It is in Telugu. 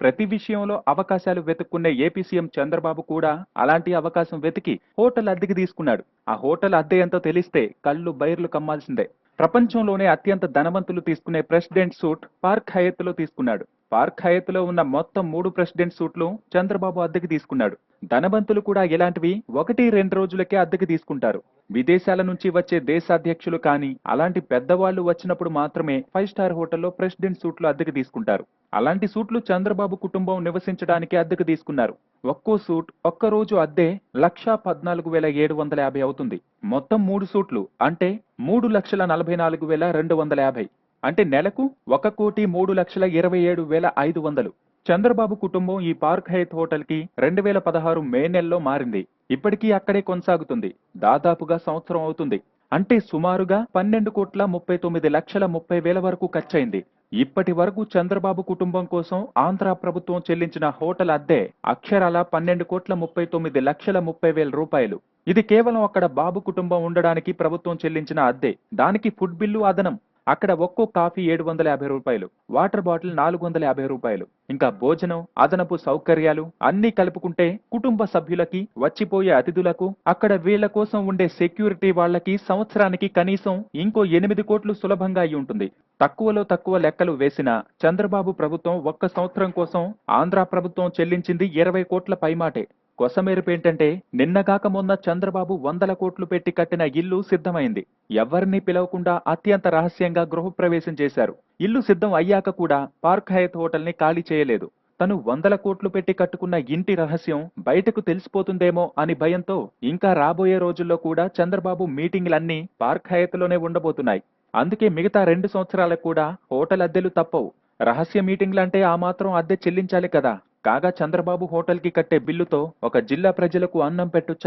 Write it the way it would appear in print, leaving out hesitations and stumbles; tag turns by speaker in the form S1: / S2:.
S1: ప్రతి విషయంలో అవకాశాలు వెతుక్కునే ఏపీ సీఎం చంద్రబాబు కూడా అలాంటి అవకాశం వెతికి హోటల్ అద్దెకి తీసుకున్నాడు. ఆ హోటల్ అద్దె ఎంతో తెలిస్తే కళ్ళు బైర్లు కమ్మాల్సిందే. ప్రపంచంలోనే అత్యంత ధనవంతులు తీసుకునే ప్రెసిడెంట్ సూట్ పార్క్ హయత్లో తీసుకున్నాడు. పార్క్ హయత్లో ఉన్న మొత్తం 3 ప్రెసిడెంట్ సూట్లు చంద్రబాబు అద్దెకి తీసుకున్నాడు. ధనవంతులు కూడా ఇలాంటివి 1-2 రోజులకే అద్దెకి తీసుకుంటారు. విదేశాల నుంచి వచ్చే దేశాధ్యక్షులు కానీ అలాంటి పెద్దవాళ్లు వచ్చినప్పుడు మాత్రమే 5 స్టార్ హోటల్లో ప్రెసిడెంట్ సూట్లు అద్దెకి తీసుకుంటారు. అలాంటి సూట్లు చంద్రబాబు కుటుంబం నివసించడానికి అద్దెకు తీసుకున్నారు. ఒక్కో సూట్ ఒక్క రోజు అద్దె 1,14,750 అవుతుంది. మొత్తం 3 సూట్లు అంటే 3,44,250. అంటే నెలకు 1,03,27,500. చంద్రబాబు కుటుంబం ఈ పార్క్ హయత్ హోటల్ కి 2016 మే నెలలో మారింది. ఇప్పటికీ అక్కడే కొనసాగుతుంది. దాదాపుగా సంవత్సరం అవుతుంది. అంటే సుమారుగా 12,39,30,30,000 వరకు ఖర్చయింది. ఇప్పటి వరకు చంద్రబాబు కుటుంబం కోసం ఆంధ్ర ప్రభుత్వం చెల్లించిన హోటల్ అద్దె అక్షరాల 12,39,30,30,000 రూపాయలు. ఇది కేవలం అక్కడ బాబు కుటుంబం ఉండడానికి ప్రభుత్వం చెల్లించిన అద్దె. దానికి ఫుడ్ బిల్లు అదనం. అక్కడ ఒక్కో కాఫీ 750 రూపాయలు, వాటర్ బాటిల్ 450 రూపాయలు. ఇంకా భోజనం, అదనపు సౌకర్యాలు అన్నీ కలుపుకుంటే కుటుంబ సభ్యులకి, వచ్చిపోయే అతిథులకు, అక్కడ వీళ్ల కోసం ఉండే సెక్యూరిటీ వాళ్లకి సంవత్సరానికి కనీసం ఇంకో 8 కోట్లు సులభంగా అయి ఉంటుంది. తక్కువలో తక్కువ లెక్కలు వేసినా చంద్రబాబు ప్రభుత్వం ఒక్క సంవత్సరం కోసం ఆంధ్ర ప్రభుత్వం చెల్లించింది 20 కోట్ల పైమాటే. కొసమెరుపేంటంటే నిన్నగాక మొన్న చంద్రబాబు 100 కోట్లు పెట్టి కట్టిన ఇల్లు సిద్ధమైంది. ఎవరిని పిలవకుండా అత్యంత రహస్యంగా గృహప్రవేశం చేశారు. ఇల్లు సిద్ధం అయ్యాక కూడా పార్క్ హయత్ హోటల్ ని ఖాళీ చేయలేదు. తను 100 కోట్లు పెట్టి కట్టుకున్న ఇంటి రహస్యం బయటకు తెలిసిపోతుందేమో అని భయంతో ఇంకా రాబోయే రోజుల్లో కూడా చంద్రబాబు మీటింగ్లన్నీ పార్క్ హయత్ లోనే ఉండబోతున్నాయి. అందుకే మిగతా 2 సంవత్సరాలకు కూడా హోటల్ అద్దెలు తప్పవు. రహస్య మీటింగ్లంటే ఆ మాత్రం అద్దె చెల్లించాలి కదా. కాగా చంద్రబాబు హోటల్ కి కట్టే బిల్లుతో ఒక జిల్లా ప్రజలకు అన్నం పెట్టొచ్చు.